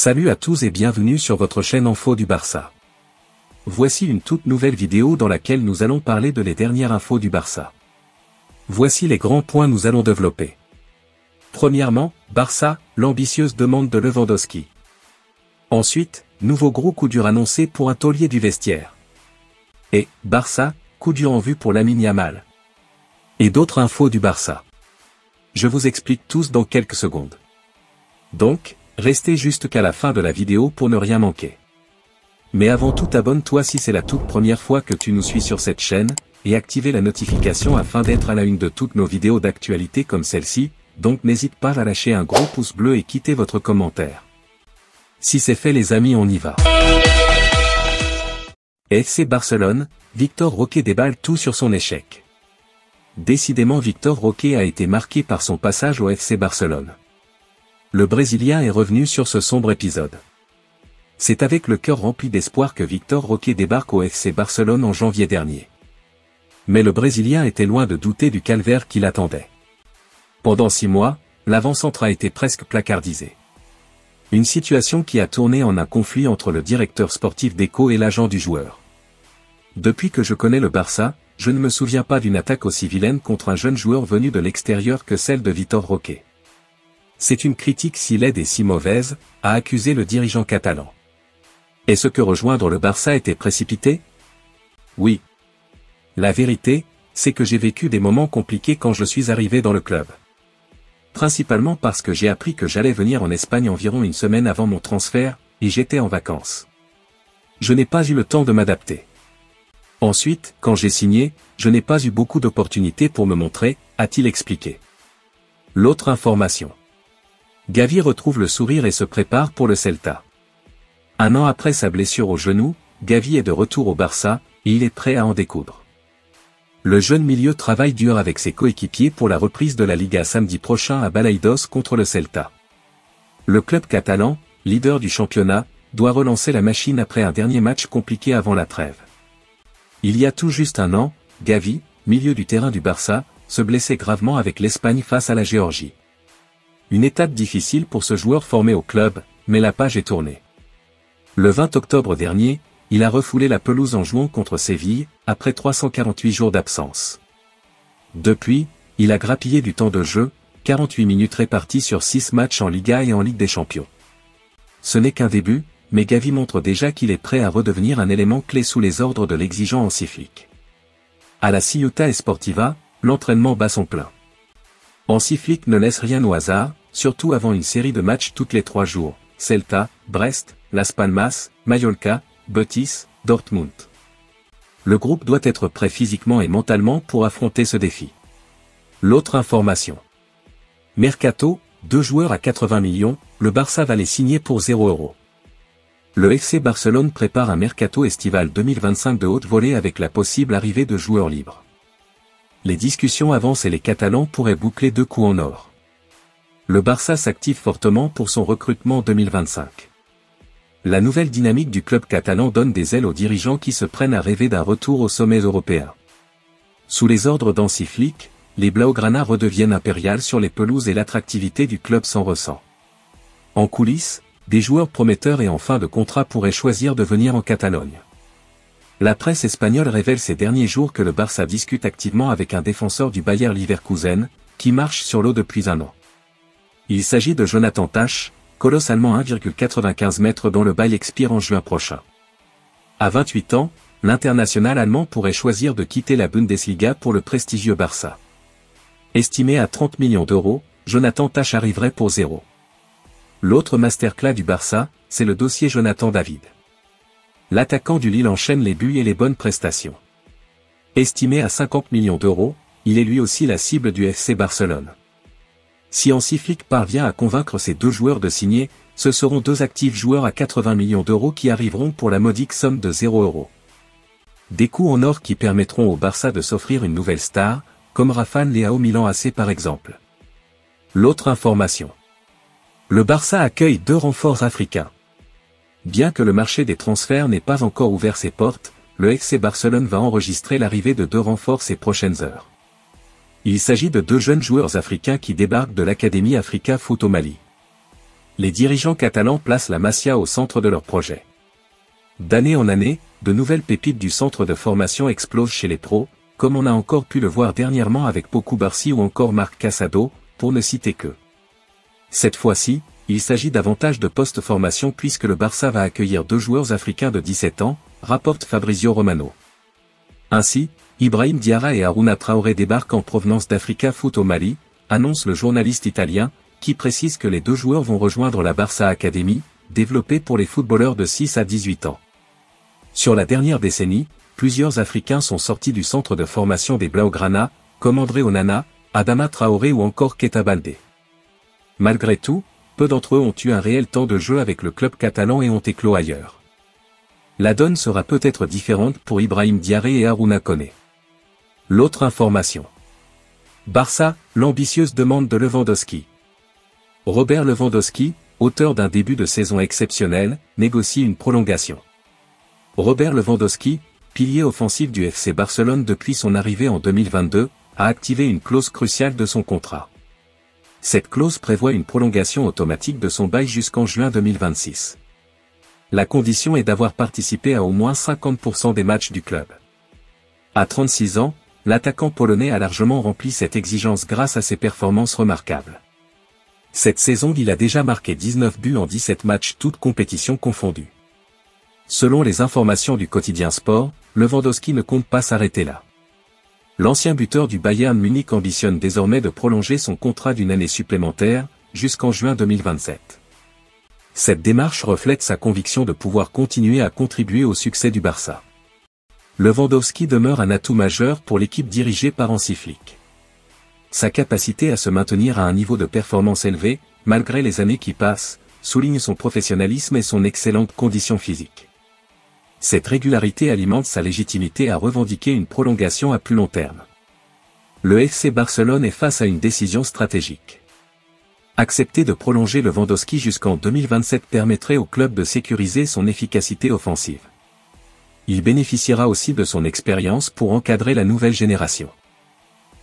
Salut à tous et bienvenue sur votre chaîne Info du Barça. Voici une toute nouvelle vidéo dans laquelle nous allons parler de les dernières infos du Barça. Voici les grands points nous allons développer. Premièrement, Barça, l'ambitieuse demande de Lewandowski. Ensuite, nouveau gros coup dur annoncé pour un taulier du vestiaire. Et, Barça, coup dur en vue pour Lamine Yamal. Et d'autres infos du Barça. Je vous explique tous dans quelques secondes. Donc, restez jusqu'à la fin de la vidéo pour ne rien manquer. Mais avant tout, abonne-toi si c'est la toute première fois que tu nous suis sur cette chaîne, et activez la notification afin d'être à la une de toutes nos vidéos d'actualité comme celle-ci, donc n'hésite pas à lâcher un gros pouce bleu et quitter votre commentaire. Si c'est fait les amis, on y va. FC Barcelone, Victor Roque déballe tout sur son échec. Décidément, Victor Roque a été marqué par son passage au FC Barcelone. Le Brésilien est revenu sur ce sombre épisode. C'est avec le cœur rempli d'espoir que Victor Roque débarque au FC Barcelone en janvier dernier. Mais le Brésilien était loin de douter du calvaire qui l'attendait. Pendant 6 mois, l'avant-centre a été presque placardisé. Une situation qui a tourné en un conflit entre le directeur sportif d'Eco et l'agent du joueur. Depuis que je connais le Barça, je ne me souviens pas d'une attaque aussi vilaine contre un jeune joueur venu de l'extérieur que celle de Victor Roque. C'est une critique si laide et si mauvaise, a accusé le dirigeant catalan. Est-ce que rejoindre le Barça était précipité? Oui. La vérité, c'est que j'ai vécu des moments compliqués quand je suis arrivé dans le club. Principalement parce que j'ai appris que j'allais venir en Espagne environ une semaine avant mon transfert, et j'étais en vacances. Je n'ai pas eu le temps de m'adapter. Ensuite, quand j'ai signé, je n'ai pas eu beaucoup d'opportunités pour me montrer, a-t-il expliqué. L'autre information. Gavi retrouve le sourire et se prépare pour le Celta. Un an après sa blessure au genou, Gavi est de retour au Barça, et il est prêt à en découdre. Le jeune milieu travaille dur avec ses coéquipiers pour la reprise de la Liga samedi prochain à Balaidos contre le Celta. Le club catalan, leader du championnat, doit relancer la machine après un dernier match compliqué avant la trêve. Il y a tout juste un an, Gavi, milieu du terrain du Barça, se blessait gravement avec l'Espagne face à la Géorgie. Une étape difficile pour ce joueur formé au club, mais la page est tournée. Le 20 octobre dernier, il a refoulé la pelouse en jouant contre Séville, après 348 jours d'absence. Depuis, il a grappillé du temps de jeu, 48 minutes réparties sur 6 matchs en Liga et en Ligue des Champions. Ce n'est qu'un début, mais Gavi montre déjà qu'il est prêt à redevenir un élément clé sous les ordres de l'exigeant Hansi Flick. À la Ciutat Esportiva, l'entraînement bat son plein. Hansi Flick ne laisse rien au hasard, surtout avant une série de matchs toutes les 3 jours, Celta, Brest, Las Palmas, Mallorca, Betis, Dortmund. Le groupe doit être prêt physiquement et mentalement pour affronter ce défi. L'autre information. Mercato, 2 joueurs à 80 millions, le Barça va les signer pour 0 €. Le FC Barcelone prépare un mercato estival 2025 de haute volée avec la possible arrivée de joueurs libres. Les discussions avancent et les Catalans pourraient boucler 2 coups en or. Le Barça s'active fortement pour son recrutement 2025. La nouvelle dynamique du club catalan donne des ailes aux dirigeants qui se prennent à rêver d'un retour au sommet européen. Sous les ordres d'Hansi Flick, les Blaugrana redeviennent impériales sur les pelouses et l'attractivité du club s'en ressent. En coulisses, des joueurs prometteurs et en fin de contrat pourraient choisir de venir en Catalogne. La presse espagnole révèle ces derniers jours que le Barça discute activement avec un défenseur du Bayer Leverkusen, qui marche sur l'eau depuis un an. Il s'agit de Jonathan Tah, colosse allemand 1,95 m dont le bail expire en juin prochain. À 28 ans, l'international allemand pourrait choisir de quitter la Bundesliga pour le prestigieux Barça. Estimé à 30 millions d'euros, Jonathan Tah arriverait pour 0. L'autre masterclass du Barça, c'est le dossier Jonathan David. L'attaquant du Lille enchaîne les buts et les bonnes prestations. Estimé à 50 millions d'euros, il est lui aussi la cible du FC Barcelone. Si Hansi Flick parvient à convaincre ces 2 joueurs de signer, ce seront 2 actifs joueurs à 80 millions d'euros qui arriveront pour la modique somme de 0 €. Des coups en or qui permettront au Barça de s'offrir une nouvelle star, comme Rafa Leao Milan AC par exemple. L'autre information. Le Barça accueille 2 renforts africains. Bien que le marché des transferts n'ait pas encore ouvert ses portes, le FC Barcelone va enregistrer l'arrivée de 2 renforts ces prochaines heures. Il s'agit de 2 jeunes joueurs africains qui débarquent de l'Académie Africa Foot au Mali. Les dirigeants catalans placent la Masia au centre de leur projet. D'année en année, de nouvelles pépites du centre de formation explosent chez les pros, comme on a encore pu le voir dernièrement avec Pau Cubarsí ou encore Marc Casado, pour ne citer que. Cette fois-ci, il s'agit davantage de post-formation puisque le Barça va accueillir 2 joueurs africains de 17 ans, rapporte Fabrizio Romano. Ainsi, Ibrahim Diarra et Harouna Traoré débarquent en provenance d'Africa Foot au Mali, annonce le journaliste italien, qui précise que les 2 joueurs vont rejoindre la Barça Academy, développée pour les footballeurs de 6 à 18 ans. Sur la dernière décennie, plusieurs Africains sont sortis du centre de formation des Blaugrana, comme André Onana, Adama Traoré ou encore Keita Baldé. Malgré tout, peu d'entre eux ont eu un réel temps de jeu avec le club catalan et ont éclos ailleurs. La donne sera peut-être différente pour Ibrahim Diarra et Harouna Koné. L'autre information. Barça, l'ambitieuse demande de Lewandowski. Robert Lewandowski, auteur d'un début de saison exceptionnel, négocie une prolongation. Robert Lewandowski, pilier offensif du FC Barcelone depuis son arrivée en 2022, a activé une clause cruciale de son contrat. Cette clause prévoit une prolongation automatique de son bail jusqu'en juin 2026. La condition est d'avoir participé à au moins 50% des matchs du club. À 36 ans, l'attaquant polonais a largement rempli cette exigence grâce à ses performances remarquables. Cette saison, il a déjà marqué 19 buts en 17 matchs toutes compétitions confondues. Selon les informations du quotidien Sport, Lewandowski ne compte pas s'arrêter là. L'ancien buteur du Bayern Munich ambitionne désormais de prolonger son contrat d'une année supplémentaire, jusqu'en juin 2027. Cette démarche reflète sa conviction de pouvoir continuer à contribuer au succès du Barça. Lewandowski demeure un atout majeur pour l'équipe dirigée par Hansi Flick. Sa capacité à se maintenir à un niveau de performance élevé, malgré les années qui passent, souligne son professionnalisme et son excellente condition physique. Cette régularité alimente sa légitimité à revendiquer une prolongation à plus long terme. Le FC Barcelone est face à une décision stratégique. Accepter de prolonger Lewandowski jusqu'en 2027 permettrait au club de sécuriser son efficacité offensive. Il bénéficiera aussi de son expérience pour encadrer la nouvelle génération.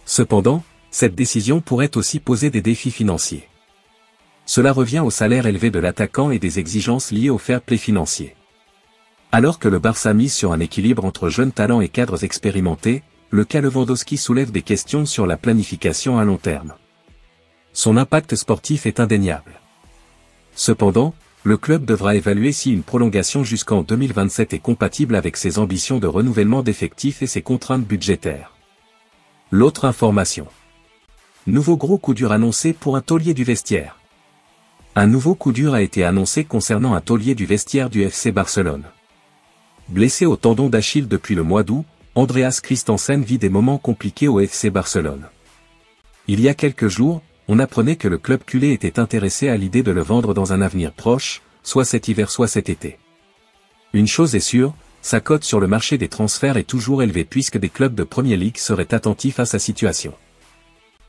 Cependant, cette décision pourrait aussi poser des défis financiers. Cela revient au salaire élevé de l'attaquant et des exigences liées au fair play financier. Alors que le Barça mise sur un équilibre entre jeunes talents et cadres expérimentés, le cas Lewandowski soulève des questions sur la planification à long terme. Son impact sportif est indéniable. Cependant, le club devra évaluer si une prolongation jusqu'en 2027 est compatible avec ses ambitions de renouvellement d'effectifs et ses contraintes budgétaires. L'autre information. Nouveau gros coup dur annoncé pour un taulier du vestiaire. Un nouveau coup dur a été annoncé concernant un taulier du vestiaire du FC Barcelone. Blessé au tendon d'Achille depuis le mois d'août, Andreas Christensen vit des moments compliqués au FC Barcelone. Il y a quelques jours, on apprenait que le club culé était intéressé à l'idée de le vendre dans un avenir proche, soit cet hiver soit cet été. Une chose est sûre, sa cote sur le marché des transferts est toujours élevée puisque des clubs de Premier League seraient attentifs à sa situation.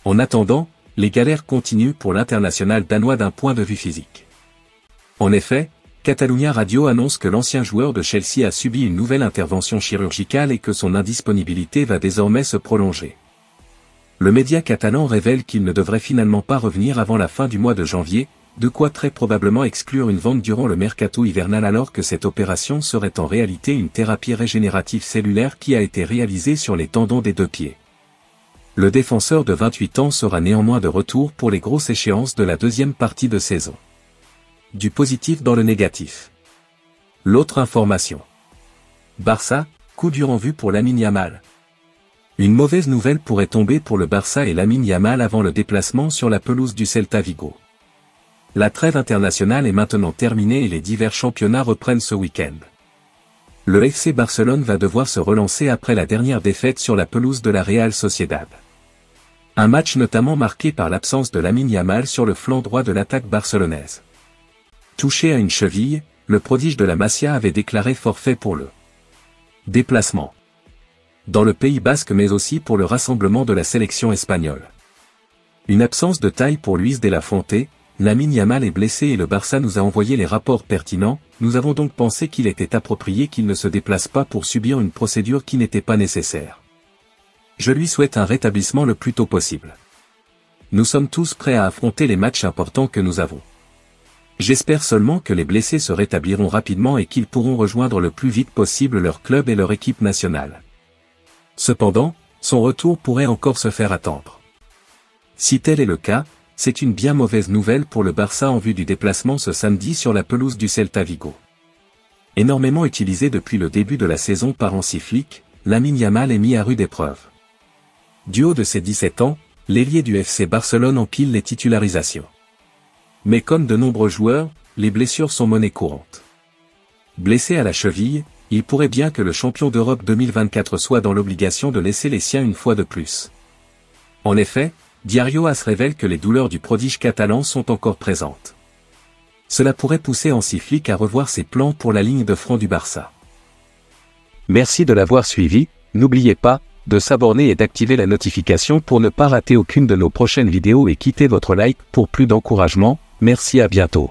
En attendant, les galères continuent pour l'international danois d'un point de vue physique. En effet, Catalunya Radio annonce que l'ancien joueur de Chelsea a subi une nouvelle intervention chirurgicale et que son indisponibilité va désormais se prolonger. Le média catalan révèle qu'il ne devrait finalement pas revenir avant la fin du mois de janvier, de quoi très probablement exclure une vente durant le mercato hivernal alors que cette opération serait en réalité une thérapie régénérative cellulaire qui a été réalisée sur les tendons des 2 pieds. Le défenseur de 28 ans sera néanmoins de retour pour les grosses échéances de la deuxième partie de saison. Du positif dans le négatif. L'autre information. Barça, coup dur en vue pour Lamine Yamal. Une mauvaise nouvelle pourrait tomber pour le Barça et Lamine Yamal avant le déplacement sur la pelouse du Celta Vigo. La trêve internationale est maintenant terminée et les divers championnats reprennent ce week-end. Le FC Barcelone va devoir se relancer après la dernière défaite sur la pelouse de la Real Sociedad. Un match notamment marqué par l'absence de Lamine Yamal sur le flanc droit de l'attaque barcelonaise. Touché à une cheville, le prodige de la Masia avait déclaré forfait pour le déplacement dans le Pays Basque mais aussi pour le rassemblement de la sélection espagnole. Une absence de taille pour Luis de la Fuente, Lamine Yamal est blessé et le Barça nous a envoyé les rapports pertinents, nous avons donc pensé qu'il était approprié qu'il ne se déplace pas pour subir une procédure qui n'était pas nécessaire. Je lui souhaite un rétablissement le plus tôt possible. Nous sommes tous prêts à affronter les matchs importants que nous avons. J'espère seulement que les blessés se rétabliront rapidement et qu'ils pourront rejoindre le plus vite possible leur club et leur équipe nationale. Cependant, son retour pourrait encore se faire attendre. Si tel est le cas, c'est une bien mauvaise nouvelle pour le Barça en vue du déplacement ce samedi sur la pelouse du Celta Vigo. Énormément utilisé depuis le début de la saison par Hansi Flick, Lamine Yamal est mis à rude épreuve. Du haut de ses 17 ans, l'ailier du FC Barcelone empile les titularisations. Mais comme de nombreux joueurs, les blessures sont monnaie courante. Blessé à la cheville, il pourrait bien que le champion d'Europe 2024 soit dans l'obligation de laisser les siens une fois de plus. En effet, Diario AS révèle que les douleurs du prodige catalan sont encore présentes. Cela pourrait pousser Hansi Flick à revoir ses plans pour la ligne de front du Barça. Merci de l'avoir suivi, n'oubliez pas de s'abonner et d'activer la notification pour ne pas rater aucune de nos prochaines vidéos et quittez votre like pour plus d'encouragement. Merci, à bientôt.